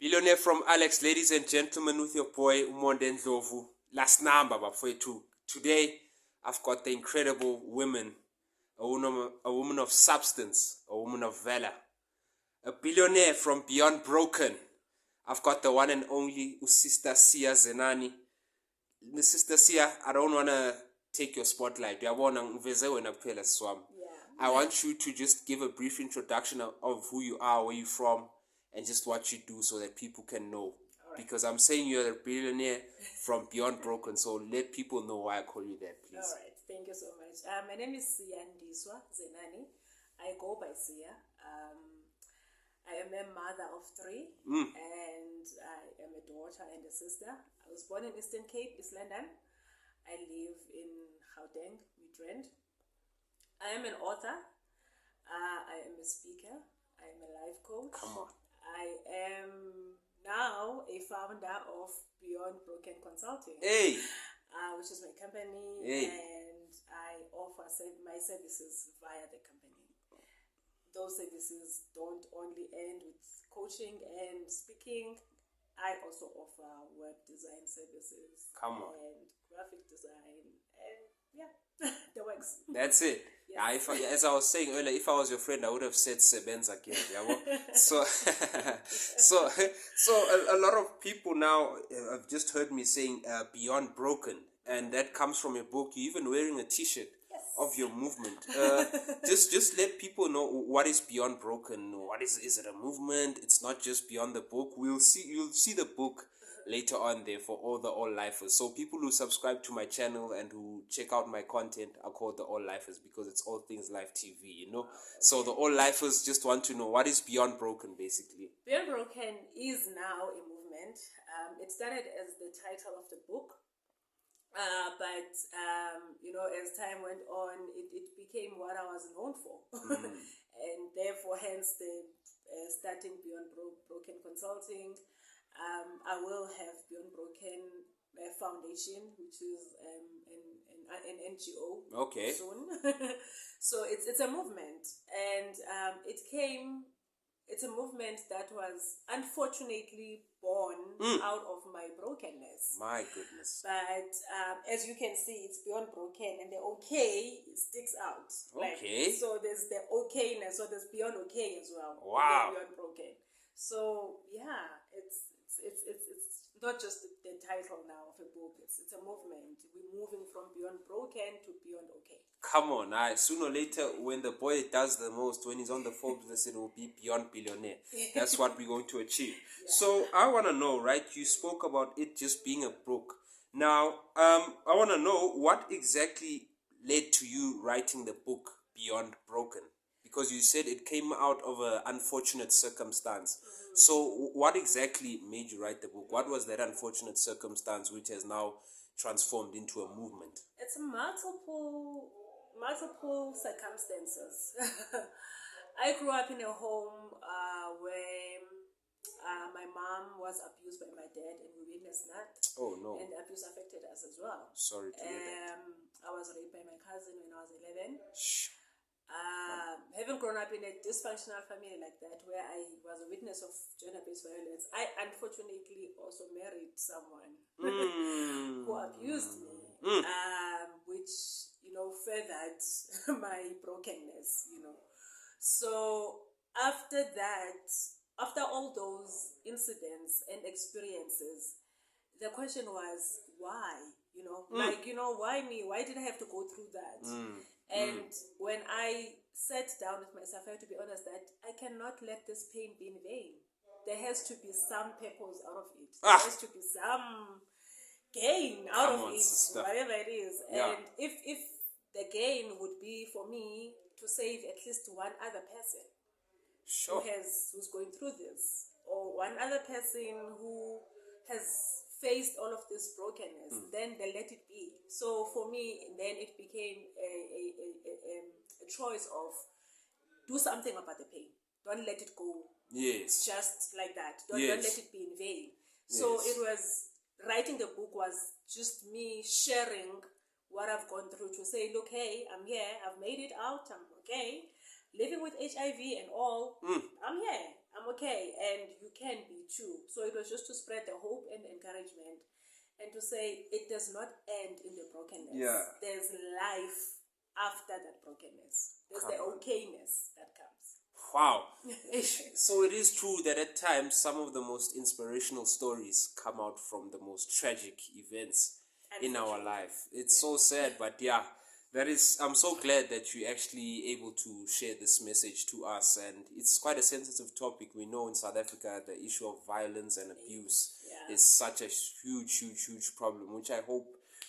Billionaire from Alex, ladies and gentlemen, with your boy Umonde Ndlovu. Last number, but for two. Today, I've got the incredible women, a woman of substance, a woman of valor, a billionaire from beyond broken. I've got the one and only Sister Sia Zenani. Sister Sia, I don't want to take your spotlight. I want you to just give a brief introduction of who you are, where you're from, and just what you do so that people can know. Right. Because I'm saying you're a billionaire from beyond broken, so let people know why I call you that, please. All right, thank you so much. My name is Sia Zenani. I go by Sia. I am a mother of three, and I am a daughter and a sister. I was born in Eastern Cape, East London. I live in Gauteng, Midrand. I am an author. I am a speaker. I am a life coach. Come on. I am now a founder of Beyond Broken Consulting, which is my company, and I offer my services via the company. Those services don't only end with coaching and speaking. I also offer web design services and graphic design, and the works. That's it. Yes. As I was saying earlier, if I was your friend, I would have said Sebenza again. So a lot of people now have just heard me saying Beyond Broken, and that comes from a book. You're even wearing a T-shirt of your movement. Just let people know what is Beyond Broken. What is it? A movement? It's not just beyond the book. You'll see the book later on there for all the all lifers. So people who subscribe to my channel and who check out my content are called the all lifers because it's all things live TV, So the all lifers just want to know what is Beyond Broken, basically. Beyond Broken is now a movement. It started as the title of the book, but as time went on, it became what I was known for, and therefore, hence the starting Beyond Broken Consulting. I will have Beyond Broken Foundation, which is an NGO soon. So it's a movement, and it's a movement that was unfortunately born out of my brokenness. My goodness. But as you can see, it's beyond broken, and the okay sticks out. Okay. So there's the okayness, so there's beyond okay as well. Wow. Beyond broken. So it's not just the title now of a book. It's a movement. We're moving from beyond broken to beyond okay. Come on, sooner or later, when the boy does the most, when he's on the Forbes list, it will be beyond billionaire. That's what we're going to achieve. Yeah. So I want to know, right? You spoke about it just being a book. Now, I want to know what exactly led to you writing the book Beyond Broken, because you said it came out of an unfortunate circumstance. So what exactly made you write the book? What was that unfortunate circumstance which has now transformed into a movement? It's multiple circumstances. I grew up in a home where my mom was abused by my dad, and we witnessed that. Oh no! And the abuse affected us as well. Sorry to hear that. I was raped by my cousin when I was 11. Having grown up in a dysfunctional family like that, where I was a witness of gender-based violence, I unfortunately also married someone who abused me, which furthered my brokenness. So after all those incidents and experiences, the question was why? Why me? Why did I have to go through that? And when I sat down with myself, I have to be honest that I cannot let this pain be in vain. There has to be some purpose out of it. There has to be some gain out of it, sister. Whatever it is. Yeah. And if the gain would be for me to save at least one other person who's going through this, or one other person who has faced all of this brokenness, then they let it be. So for me, then it became a choice of do something about the pain. Don't let it go. Yes. Just like that. Don't let it be in vain. So it was, writing the book was just me sharing what I've gone through, to say, look, hey, I'm here. I've made it out. I'm okay. Living with HIV and all, I'm here. I'm okay, and you can be too. So it was just to spread the hope and encouragement, and to say it does not end in the brokenness. Yeah. There's life after that brokenness. There's the okayness that comes. Wow. So it is true that at times some of the most inspirational stories come out from the most tragic events in our life. It's so sad, but yeah, I'm so glad that you're actually able to share this message to us, and it's quite a sensitive topic. We know in South Africa the issue of violence and abuse is such a huge problem, which I hope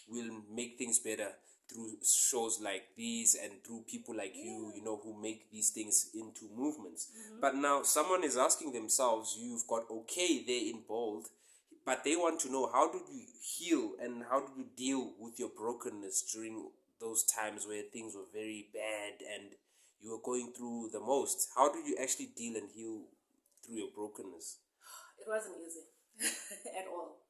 will make things better through shows like these and through people like you know, who make these things into movements. But now someone is asking themselves, you've got okay there in bold, but they want to know, how did you heal and how did you deal with your brokenness during those times where things were very bad and you were going through the most? How did you actually deal and heal through your brokenness? It wasn't easy at all.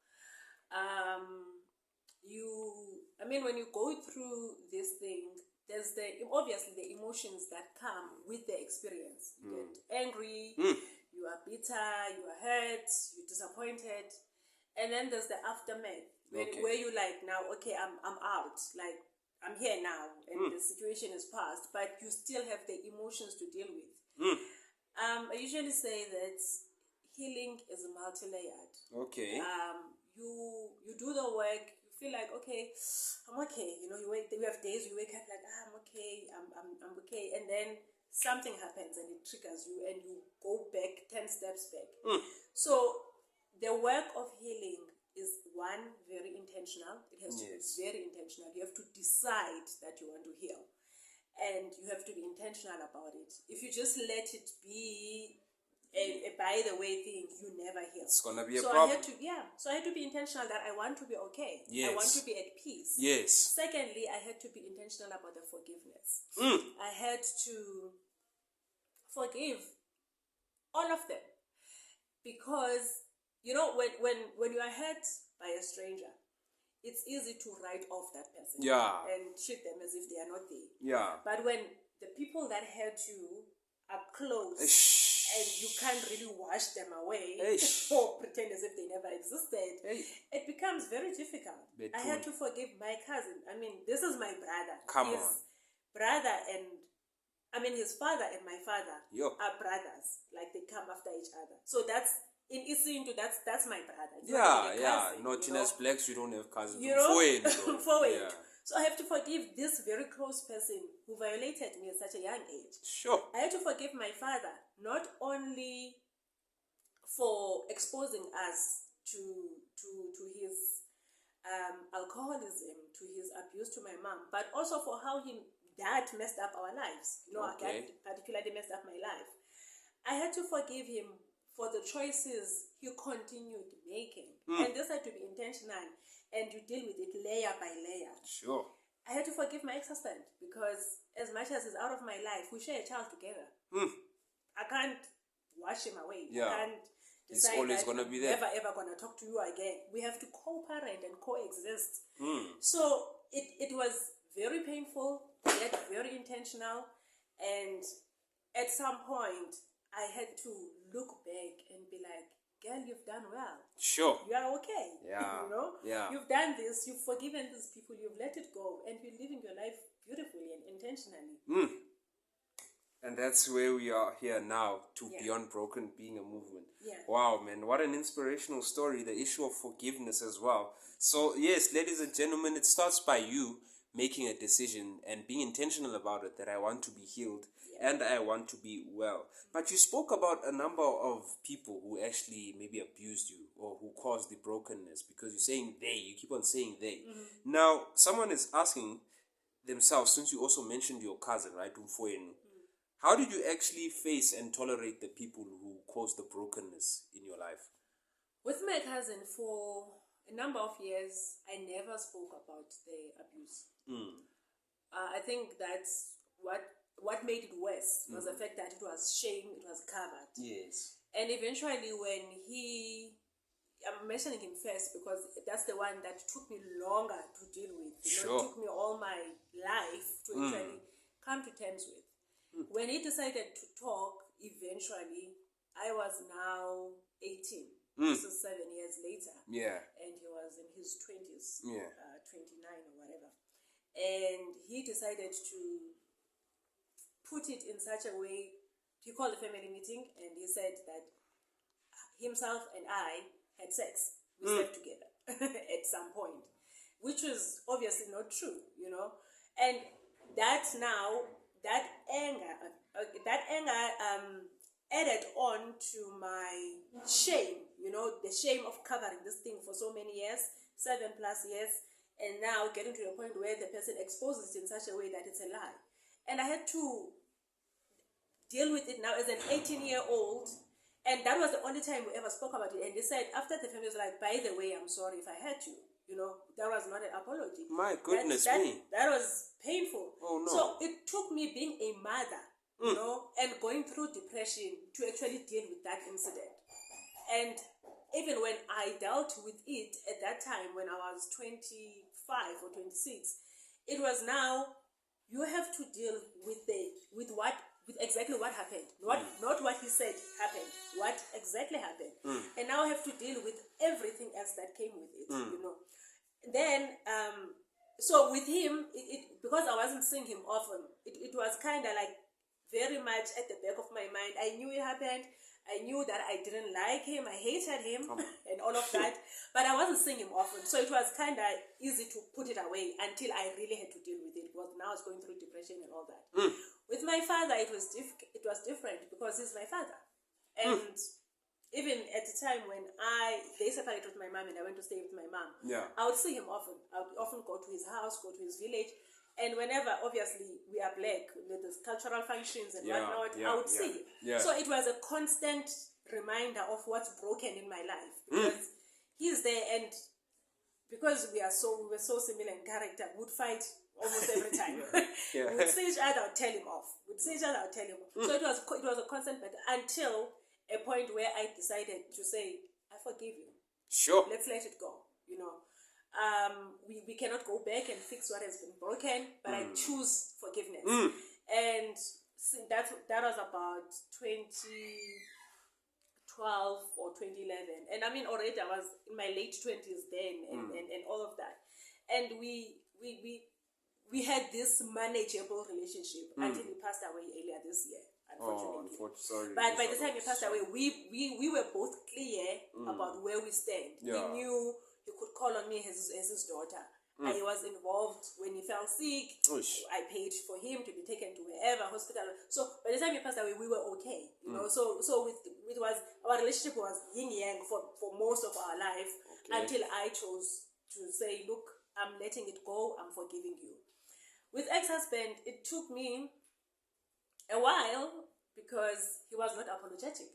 When you go through this thing, there's obviously the emotions that come with the experience. You get angry, you are bitter, you are hurt, you're disappointed, and then there's the aftermath where you like, now, okay, I'm out, like I'm here now, and the situation is past, but you still have the emotions to deal with. I usually say that healing is multi-layered. Okay. You do the work. Feel like, okay, I'm okay. You know, you have days you wake up like, I'm okay, I'm okay, and then something happens and it triggers you, and you go back 10 steps back. So the work of healing is one, very intentional. It has to be very intentional. You have to decide that you want to heal, and you have to be intentional about it. If you just let it be a by the way thing, you never heal. It's gonna be a problem. So I had to be intentional that I want to be okay. Yes. I want to be at peace. Yes. Secondly, I had to be intentional about the forgiveness. I had to forgive all of them, because you know, when you are hurt by a stranger, it's easy to write off that person and treat them as if they are not there. Yeah. But when the people that hurt you are close, and you can't really wash them away or pretend as if they never existed, it becomes very difficult. I had to forgive my cousin. This is my brother. His father and my father are brothers. Like, they come after each other. So that's in Isintu, that's my brother. It's not really a cousin, not in as blacks, you don't have cousins. Forward. So I have to forgive this very close person who violated me at such a young age. Sure. I had to forgive my father, not only for exposing us to his alcoholism, to his abuse to my mom, but also for how that messed up our lives. That particularly messed up my life. I had to forgive him for the choices he continued making. And this had to be intentional, and you deal with it layer by layer. Sure. I had to forgive my ex-husband, because as much as he's out of my life, we share a child together. I can't wash him away. I can't decide he's always going to be there. Never ever going to talk to you again. We have to co-parent and coexist. So it was very painful, yet very intentional. And at some point, I had to look back and be like, girl, you've done well. Sure. You are okay. Yeah. You've done this, you've forgiven these people, you've let it go, and you're living your life beautifully and intentionally. And that's where we are here now, to Beyond Broken being a movement. Yeah. Wow, man, what an inspirational story, the issue of forgiveness as well. So, yes, ladies and gentlemen, it starts by you making a decision and being intentional about it, that I want to be healed and I want to be well. But you spoke about a number of people who actually maybe abused you or who caused the brokenness, because you're saying they, you keep on saying they. Now, someone is asking themselves, since you also mentioned your cousin, right, Umfoenu, how did you actually face and tolerate the people who caused the brokenness in your life? With my cousin, for a number of years, I never spoke about the abuse. I think that's what made it worse was the fact that it was shame, it was covered. Yes. And eventually when I'm mentioning him first because that's the one that took me longer to deal with. It took me all my life to actually come to terms with. When he decided to talk, eventually I was now 18. This is 7 years later. Yeah. And he was in his 20s, Yeah. 29 or whatever. And he decided to put it in such a way. He called a family meeting and he said that himself and I had sex. We slept together at some point, which was obviously not true, you know. And that's now that anger added on to my shame, you know, the shame of covering this thing for so many years, 7+ years, and now getting to a point where the person exposes it in such a way that it's a lie. And I had to deal with it now as an 18-year-old, and that was the only time we ever spoke about it. And they said, after the family was like, by the way, I'm sorry if I hurt you. You know, that was not an apology. My goodness me. That was painful. Oh, no. So it took me being a mother, you know, and going through depression to actually deal with that incident. And even when I dealt with it at that time, when I was 25 or 26, it was now, you have to deal with exactly what happened. Not what he said happened. What exactly happened. And now I have to deal with everything else that came with it, you know. Then, so with him, because I wasn't seeing him often, it was kind of like very much at the back of my mind. I knew it happened. I knew that I didn't like him. I hated him and all of that. But I wasn't seeing him often. So it was kind of easy to put it away until I really had to deal with it. Because now I was going through depression and all that. With my father, it was different because he's my father. And even at the time when they separated with my mom and I went to stay with my mom, I would see him often. I would often go to his house, go to his village. And whenever, obviously, we are black, with these cultural functions and whatnot, I would see him. So it was a constant reminder of what's broken in my life. Because he's there, and because we were so similar in character, we would fight almost every time. We would see each other, I would tell him off. So it was a constant battle until a point where I decided to say, I forgive you. Sure. Let's let it go, you know. We cannot go back and fix what has been broken, but I choose forgiveness. And that was about 2012 or 2011. And I mean, already I was in my late 20s then and all of that. And we had this manageable relationship until he passed away earlier this year. Unfortunately. But by the time he passed away, we were both clear about where we stand. We knew he could call on me as his daughter. I was involved when he fell sick. I paid for him to be taken to wherever hospital. So by the time he passed away, we were okay. You know, so it was, our relationship was yin yang for most of our life until I chose to say, look, I'm letting it go. I'm forgiving you. With ex-husband, it took me a while because he was not apologetic.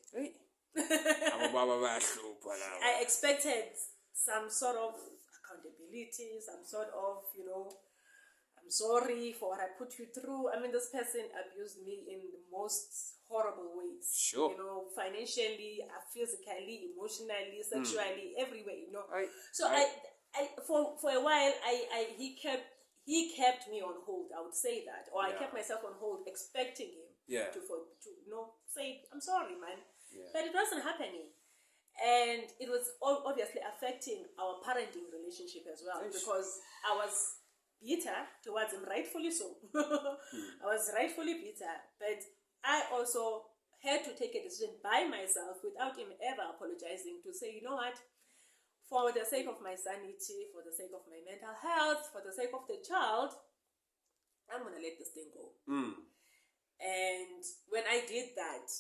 I expected some sort of accountability, some sort of, you know, I'm sorry for what I put you through. I mean, this person abused me in the most horrible ways. Sure. You know, financially, physically, emotionally, sexually, everywhere, you know. For a while, he kept me on hold, I would say that. Or I kept myself on hold, expecting him to you know, say, I'm sorry, man. But it wasn't happening. And it was obviously affecting our parenting relationship as well, because I was bitter towards him, rightfully so. I was rightfully bitter, but I also had to take a decision by myself without him ever apologizing to say, you know what, for the sake of my sanity, for the sake of my mental health, for the sake of the child, I'm going to let this thing go. And when I did that,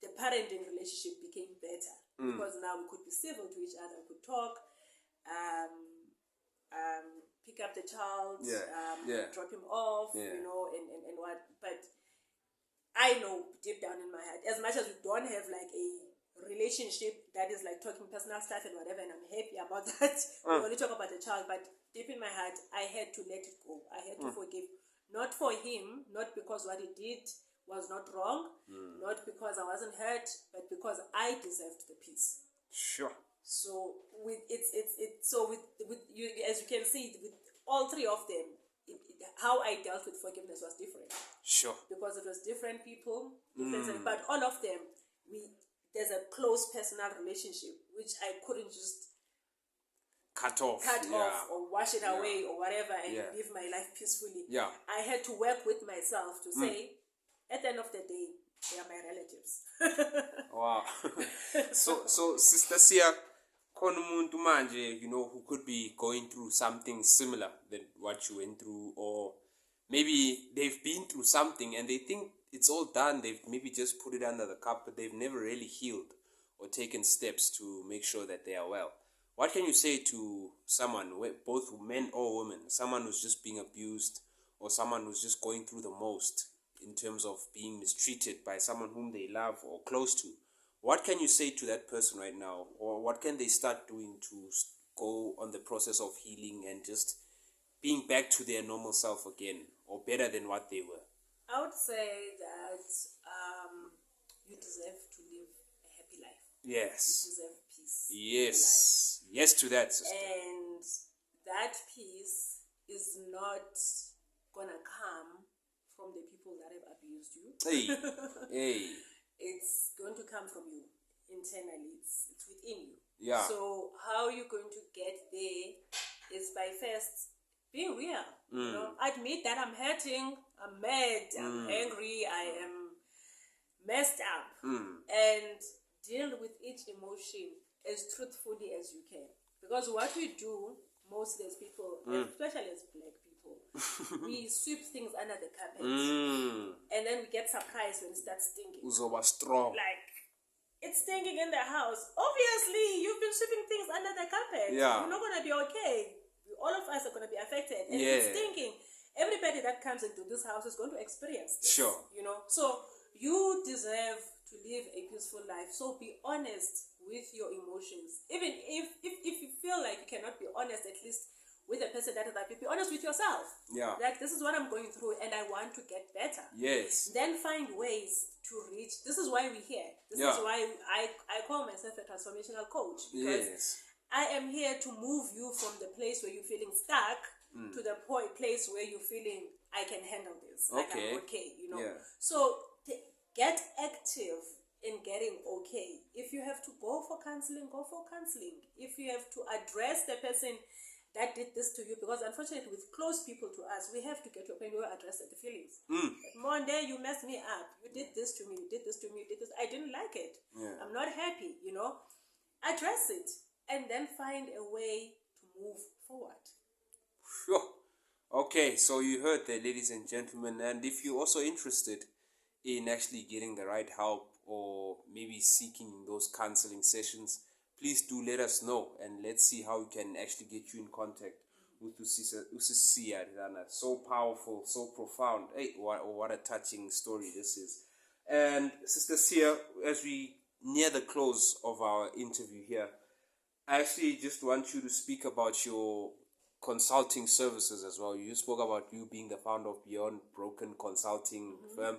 the parenting relationship became better because now we could be civil to each other, we could talk, pick up the child, drop him off, you know, and what. But I know deep down in my heart, as much as we don't have like a relationship that is like talking personal stuff and whatever, and I'm happy about that, we only talk about the child, but deep in my heart, I had to let it go. I had to forgive. Not for him, not because what he did was not wrong, not because I wasn't hurt, but because I deserved the peace. Sure. So with you, as you can see, with all three of them, it how I dealt with forgiveness was different. Sure. Because it was different people, but all of them, there's a close personal relationship which I couldn't just cut off or wash it away or whatever and live my life peacefully. Yeah. I had to work with myself to say, at the end of the day, they are my relatives. Wow. so Sister Sia, konumuntu manje, who could be going through something similar than what you went through, or maybe they've been through something and they think it's all done. They've maybe just put it under the cup, but they've never really healed or taken steps to make sure that they are well. What can you say to someone, both men or women, someone who's just being abused or someone who's just going through the most in terms of being mistreated by someone whom they love or close to? What can you say to that person right now? Or what can they start doing to go on the process of healing and just being back to their normal self again, or better than what they were? I would say that you deserve to live a happy life. Yes. You deserve peace. Yes. Yes to that, sister. And that peace is not gonna come from the people that have abused you. Hey. It's going to come from you internally. It's within you. Yeah. So how you're going to get there is by first being real. Admit that I'm hurting, I'm mad, I'm angry, I am messed up, and deal with each emotion as truthfully as you can. Because what we do, most as people, especially as black people, we sweep things under the carpet, and then we get surprised when it starts stinking. Uzoba strong. Like, it's stinking in the house. Obviously, you've been sweeping things under the carpet. Yeah. You're not going to be okay. All of us are going to be affected. And Yeah. it's stinking. Everybody that comes into this house is going to experience this. Sure. So you deserve to live a peaceful life. So be honest with your emotions. Even if you feel like you cannot be honest, at least with the person that is happy, be honest with yourself. Yeah. Like, this is what I'm going through and I want to get better. Yes. Then find ways to reach. This is why we're here. This is why I call myself a transformational coach. Because I am here to move you from the place where you're feeling stuck to the place where you're feeling, I can handle this. Like, I'm okay, Yeah. So get active in getting okay. If you have to go for counseling, go for counseling. If you have to address the person that did this to you, because unfortunately with close people to us, we have to get to a point where we address the feelings. Monday, you messed me up. You did this to me. You did this to me. You did this. I didn't like it. Yeah. I'm not happy. Address it and then find a way to move forward. Sure. Okay, so you heard that, ladies and gentlemen, and if you're also interested in actually getting the right help or maybe seeking those counseling sessions, please do let us know and let's see how we can actually get you in contact with Usisia. So powerful, so profound. Hey, what a touching story this is. And Sister Sia, as we near the close of our interview here, I actually just want you to speak about your consulting services as well. You spoke about you being the founder of Beyond Broken Consulting firm.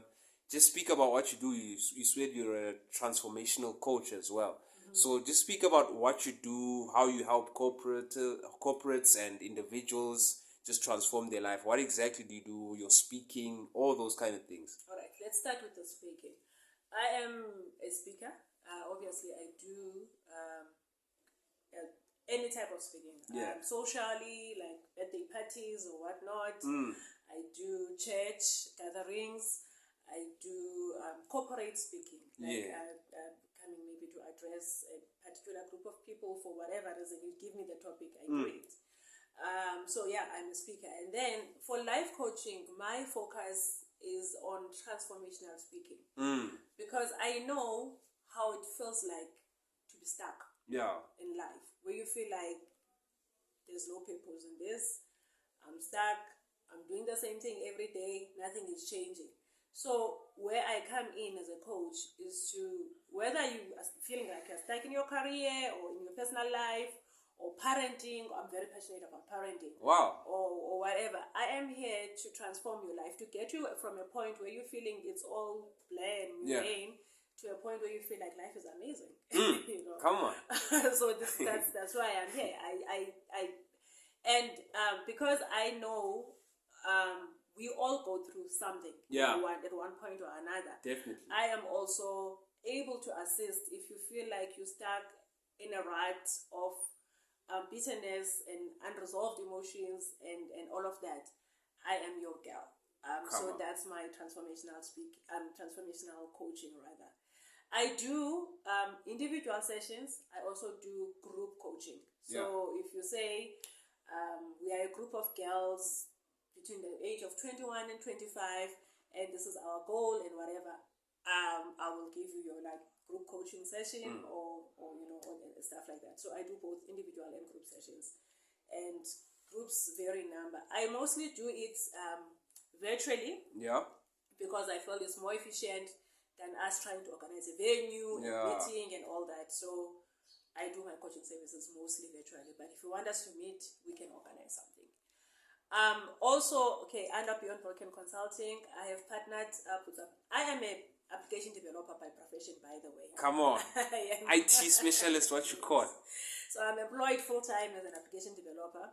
Just speak about what you do. You said you're a transformational coach as well. So just speak about what you do, how you help corporates and individuals just transform their life. What exactly do you do? Your speaking, all those kind of things. All right, let's start with the speaking. I am a speaker. Obviously, I do any type of speaking. Socially, like birthday parties or whatnot. I do church gatherings. I do corporate speaking. Coming maybe to address a particular group of people for whatever reason. You give me the topic, I do it. So I'm a speaker. And then for life coaching, my focus is on transformational speaking. Because I know how it feels like to be stuck in life, where you feel like there's no purpose in this, I'm stuck, I'm doing the same thing every day, nothing is changing. So where I come in as a coach is to, whether you are feeling like you're stuck in your career or in your personal life or parenting, I'm very passionate about parenting. Wow. Or whatever. I am here to transform your life, to get you from a point where you're feeling it's all blur and rain to a point where you feel like life is amazing. Come on. So that's why I'm here. Because I know we all go through something at one point or another. Definitely. I am also able to assist if you feel like you're stuck in a rut of bitterness and unresolved emotions and all of that. I am your girl. So that's my transformational coaching rather. I do individual sessions. I also do group coaching. So if you say we are a group of girls between the age of 21 and 25, and this is our goal and whatever, I will give you your group coaching session or stuff like that. So I do both individual and group sessions, and groups vary in number. I mostly do it virtually, because I feel it's more efficient than us trying to organize a venue, a meeting, and all that. So I do my coaching services mostly virtually. But if you want us to meet, we can organize something. Also, under Beyond Broken Consulting, I have partnered up with I am a application developer by profession, by the way. Come on. IT specialist, what you call? So I'm employed full-time as an application developer.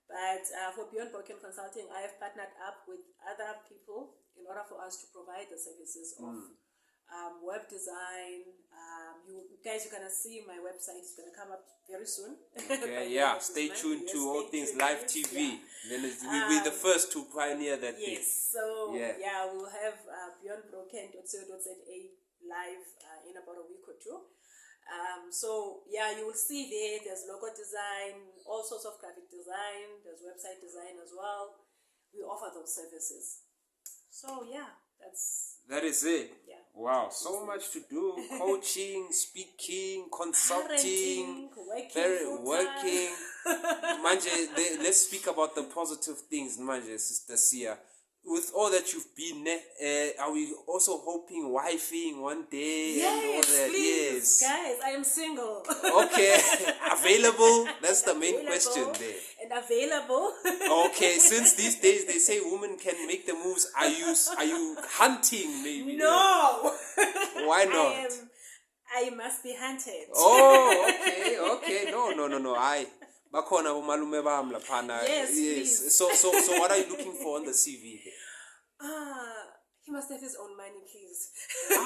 But for Beyond Broken Consulting, I have partnered up with other people in order for us to provide the services of web design. You guys are going to see my website. It's going to come up very soon. Okay, stay tuned to all things live TV. Then we'll be the first to pioneer that thing. So we'll have beyondbroken.co.za live in about a week or two. You will see there's logo design, all sorts of graphic design, there's website design as well. We offer those services. So that is it. Wow, so much to do. Coaching, speaking, consulting, working. Manje, let's speak about the positive things, Manje, Sister Sia. With all that you've been, are we also hoping wifing one day? Yes, and all that? Please, guys, I am single. Okay, available? That's the main question there. And available. Okay, since these days they say women can make the moves, are you hunting maybe? No. Why not? I must be hunted. Oh, okay. No. Bakhona bomalume bami laphana. Yes. So what are you looking for on the CV there? He must have his own money, please. And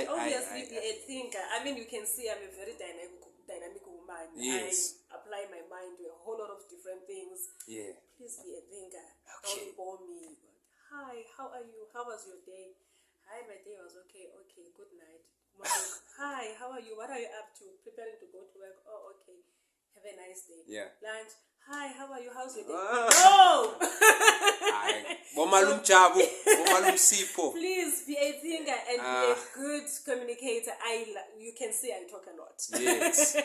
obviously be a thinker. I mean, you can see I'm a very dynamic woman. Yes. I apply my mind to a whole lot of different things. Yeah. Please be a thinker. Okay. Don't bore me. Hi, how are you? How was your day? Hi, my day was okay. Okay, good night. Hi, how are you? What are you up to? Preparing to go to work. Oh, okay. Have a nice day. Yeah. Lunch. Hi, how are you? How's your day? No! Bomalum Chabu, Bomalum Sipo. Please be a thinker and be a good communicator. You can see I talk a lot. Yes.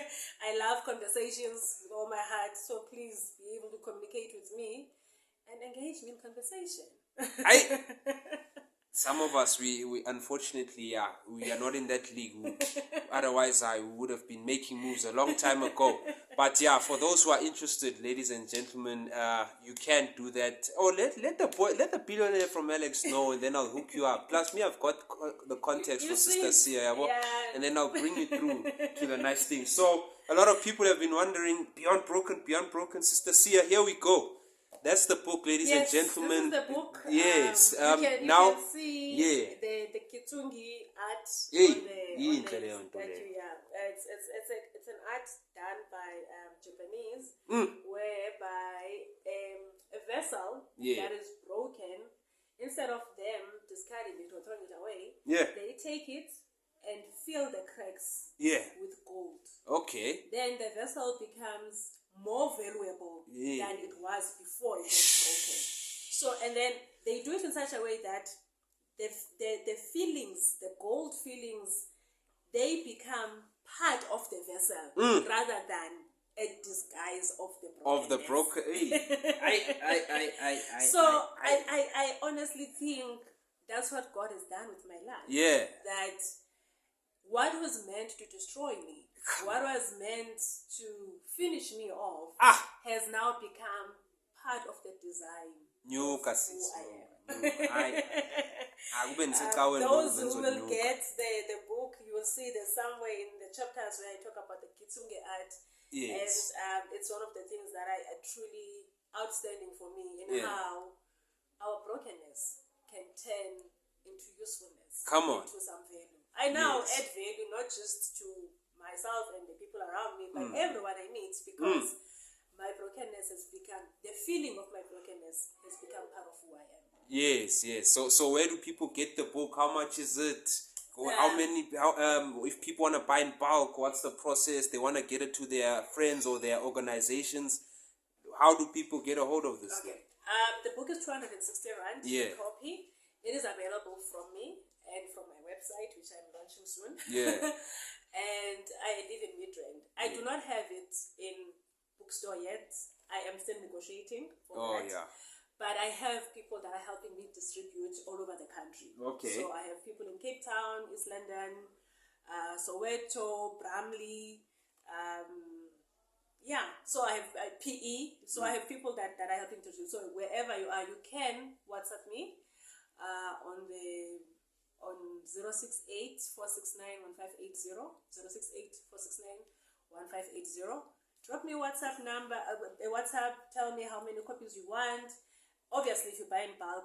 I love conversations with all my heart. So please be able to communicate with me and engage me in conversation. Some of us, we unfortunately, we are not in that league. Otherwise, I would have been making moves a long time ago. But for those who are interested, ladies and gentlemen, you can do that. Or let the billionaire from Alex know, and then I'll hook you up. Plus, me, I've got the contacts for Sister Sia, and then I'll bring you through to the nice thing. So a lot of people have been wondering, Beyond Broken, Sister Sia. Here we go. That's the book, ladies and gentlemen. This is the book. Yes. You can see the Kitsungi art on the it's an art done by Japanese, whereby a vessel that is broken, instead of them discarding it or throwing it away, they take it and fill the cracks with gold. Okay. Then the vessel becomes more valuable than it was before it was broken. So, and then they do it in such a way that the fillings, the gold fillings, they become part of the vessel rather than a disguise of the broken. I honestly think that's what God has done with my life. Yeah. That what was meant to destroy me, what was meant to finish me off, has now become part of the design of who I am. Those who will get the book, you will see there's somewhere in the chapters where I talk about the Kitsunge art. Yes. And it's one of the things that I truly outstanding for me in how our brokenness can turn into usefulness. Come on. Into some value. I now add value not just to myself and the people around me, but everyone I meet, because my brokenness has become, the feeling of my brokenness has become part of who I am. Yes. So where do people get the book? How much is it? How many? If people want to buy in bulk, what's the process? They want to get it to their friends or their organizations. How do people get a hold of this thing? The book is 260 rand copy. It is available from me and from my website, which I'm launching soon. Yeah. And I live in Midrand. I do not have it in bookstore yet. I am still negotiating for that. Yeah. But I have people that are helping me distribute all over the country. Okay. So I have people in Cape Town, East London, Soweto, Bramley. So I have PE. So I have people that are helping to do. So wherever you are, you can WhatsApp me on 068-469-1580. 068-469-1580. Drop me a WhatsApp number, a WhatsApp. Tell me how many copies you want. Obviously, if you buy in bulk,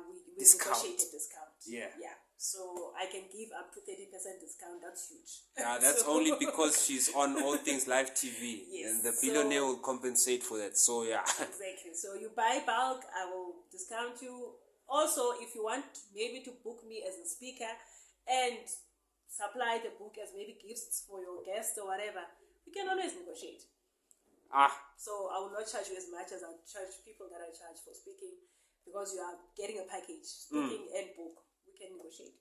we negotiate a discount. Yeah. So I can give up to 30% discount. That's huge. Yeah, that's only because she's on All Things Live TV. Yes. And the billionaire will compensate for that. So yeah. Exactly. So you buy bulk, I will discount you. Also, if you want maybe to book me as a speaker and supply the book as maybe gifts for your guests or whatever, we can always negotiate. So I will not charge you as much as I charge people that I charge for speaking, because you are getting a package, speaking and book. We can negotiate.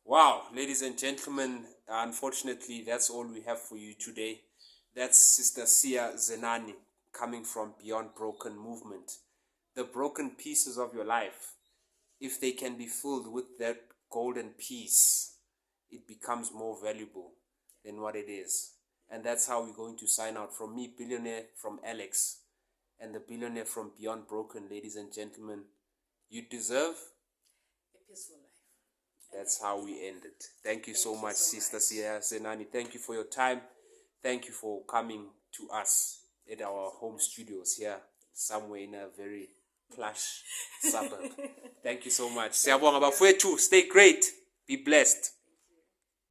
Wow, ladies and gentlemen, unfortunately, that's all we have for you today. That's Sister Sia Zenani, coming from Beyond Broken Movement. The broken pieces of your life, if they can be filled with that golden piece, it becomes more valuable than what it is. And that's how we're going to sign out. From me, billionaire, from Alex, and the billionaire from Beyond Broken. Ladies and gentlemen, you deserve a peaceful life. That's how we end it. Thank you so much, Sister Sia Zenani. Thank you for your time. Thank you for coming to us at our home studios here, somewhere in a very plush suburb. Thank you so much. Siyabonga bafowethu. Stay great. Be blessed.